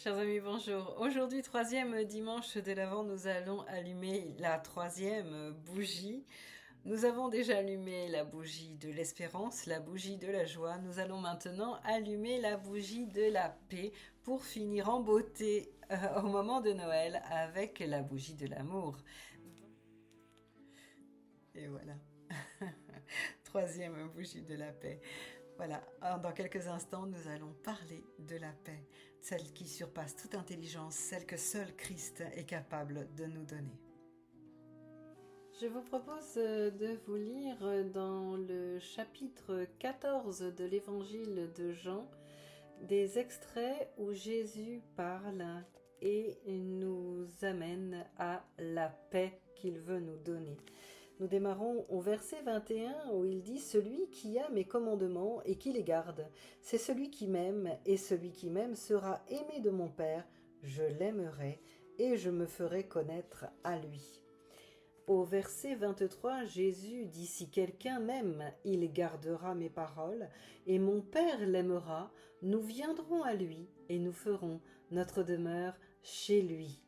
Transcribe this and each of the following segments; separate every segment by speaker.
Speaker 1: Chers amis, bonjour. Aujourd'hui, troisième dimanche de l'Avent, nous allons allumer la troisième bougie. Nous avons déjà allumé la bougie de l'espérance, la bougie de la joie. Nous allons maintenant allumer la bougie de la paix pour finir en beauté au moment de Noël avec la bougie de l'amour. Et voilà. Troisième bougie de la paix. Voilà, alors, dans quelques instants, nous allons parler de la paix, celle qui surpasse toute intelligence, celle que seul Christ est capable de nous donner. Je vous propose de vous lire dans le chapitre 14 de l'évangile de Jean des extraits où Jésus parle et nous amène à la paix qu'il veut nous donner. Nous démarrons au verset 21 où il dit « Celui qui a mes commandements et qui les garde, c'est celui qui m'aime, et celui qui m'aime sera aimé de mon Père, je l'aimerai et je me ferai connaître à lui. » Au verset 23, Jésus dit « Si quelqu'un m'aime, il gardera mes paroles, et mon Père l'aimera, nous viendrons à lui et nous ferons notre demeure chez lui. »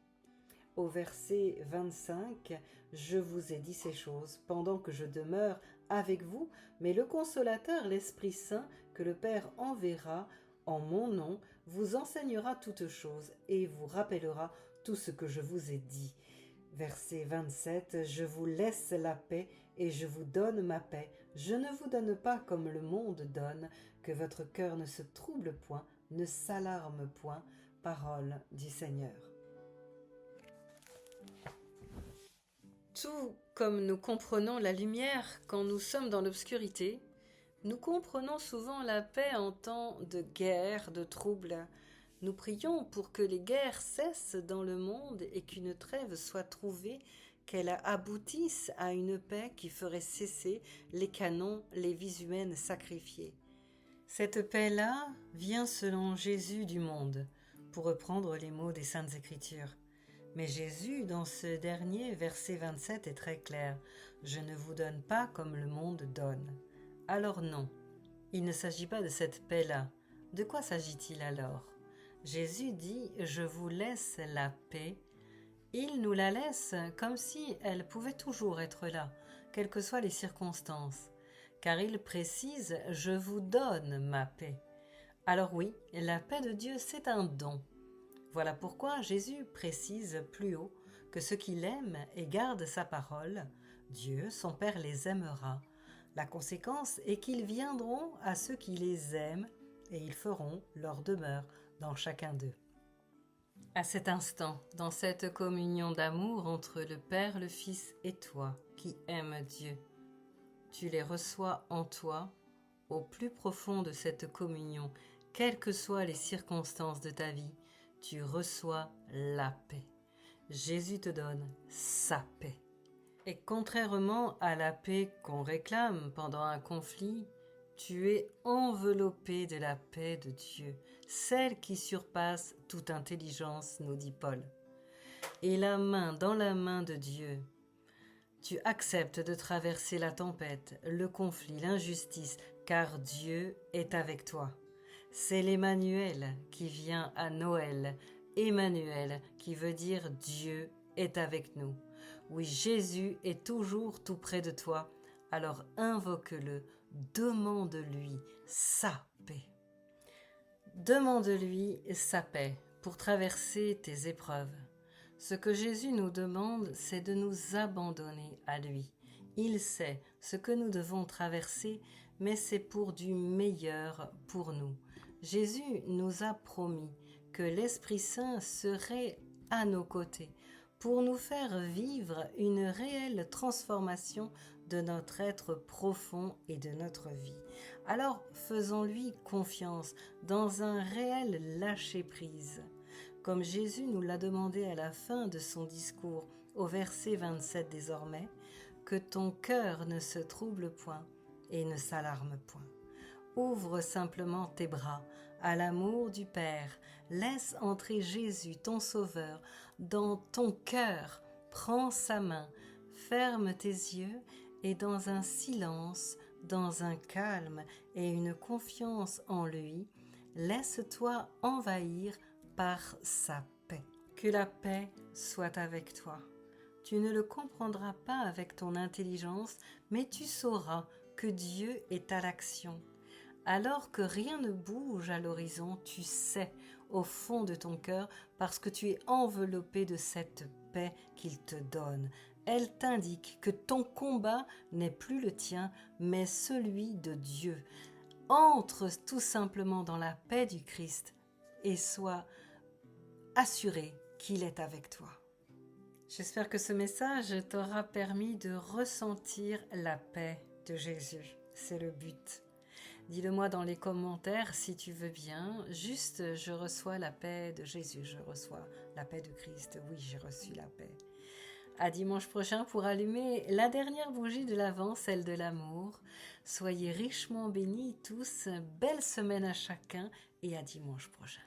Speaker 1: Au verset 25, « Je vous ai dit ces choses pendant que je demeure avec vous, mais le Consolateur, l'Esprit Saint, que le Père enverra en mon nom, vous enseignera toutes choses et vous rappellera tout ce que je vous ai dit. » Verset 27, « Je vous laisse la paix et je vous donne ma paix. Je ne vous donne pas comme le monde donne, que votre cœur ne se trouble point, ne s'alarme point. » Parole du Seigneur. Tout comme nous comprenons la lumière quand nous sommes dans l'obscurité, nous comprenons souvent la paix en temps de guerre, de trouble. Nous prions pour que les guerres cessent dans le monde et qu'une trêve soit trouvée, qu'elle aboutisse à une paix qui ferait cesser les canons, les vies humaines sacrifiées. Cette paix-là vient selon Jésus du monde, pour reprendre les mots des Saintes Écritures. Mais Jésus, dans ce dernier verset 27, est très clair. « Je ne vous donne pas comme le monde donne. » Alors non, il ne s'agit pas de cette paix-là. De quoi s'agit-il alors? Jésus dit « Je vous laisse la paix ». Il nous la laisse comme si elle pouvait toujours être là, quelles que soient les circonstances. Car il précise « Je vous donne ma paix ». Alors oui, la paix de Dieu, c'est un don. Voilà pourquoi Jésus précise plus haut que ceux qui l'aiment et gardent sa parole, Dieu, son Père, les aimera. La conséquence est qu'ils viendront à ceux qui les aiment et ils feront leur demeure dans chacun d'eux. À cet instant, dans cette communion d'amour entre le Père, le Fils et toi qui aimes Dieu, tu les reçois en toi, au plus profond de cette communion, quelles que soient les circonstances de ta vie, tu reçois la paix. Jésus te donne sa paix. Et contrairement à la paix qu'on réclame pendant un conflit, tu es enveloppé de la paix de Dieu, celle qui surpasse toute intelligence, nous dit Paul. Et la main dans la main de Dieu, tu acceptes de traverser la tempête, le conflit, l'injustice, car Dieu est avec toi. C'est l'Emmanuel qui vient à Noël, Emmanuel qui veut dire Dieu est avec nous. Oui, Jésus est toujours tout près de toi, alors invoque-le, demande-lui sa paix. Demande-lui sa paix pour traverser tes épreuves. Ce que Jésus nous demande, c'est de nous abandonner à lui. Il sait ce que nous devons traverser, mais c'est pour du meilleur pour nous. Jésus nous a promis que l'Esprit Saint serait à nos côtés pour nous faire vivre une réelle transformation de notre être profond et de notre vie. Alors faisons-lui confiance dans un réel lâcher-prise. Comme Jésus nous l'a demandé à la fin de son discours, au verset 27 désormais, que ton cœur ne se trouble point et ne s'alarme point. Ouvre simplement tes bras à l'amour du Père. Laisse entrer Jésus, ton Sauveur, dans ton cœur. Prends sa main, ferme tes yeux et dans un silence, dans un calme et une confiance en lui, laisse-toi envahir par sa paix. Que la paix soit avec toi. Tu ne le comprendras pas avec ton intelligence, mais tu sauras que Dieu est à l'action. Alors que rien ne bouge à l'horizon, tu sais au fond de ton cœur, parce que tu es enveloppé de cette paix qu'il te donne. Elle t'indique que ton combat n'est plus le tien, mais celui de Dieu. Entre tout simplement dans la paix du Christ et sois assuré qu'il est avec toi. J'espère que ce message t'aura permis de ressentir la paix de Jésus. C'est le but. Dis-le-moi dans les commentaires si tu veux bien. Juste, je reçois la paix de Jésus, je reçois la paix de Christ. Oui, j'ai reçu la paix. À dimanche prochain pour allumer la dernière bougie de l'Avent, celle de l'amour. Soyez richement bénis tous. Belle semaine à chacun et à dimanche prochain.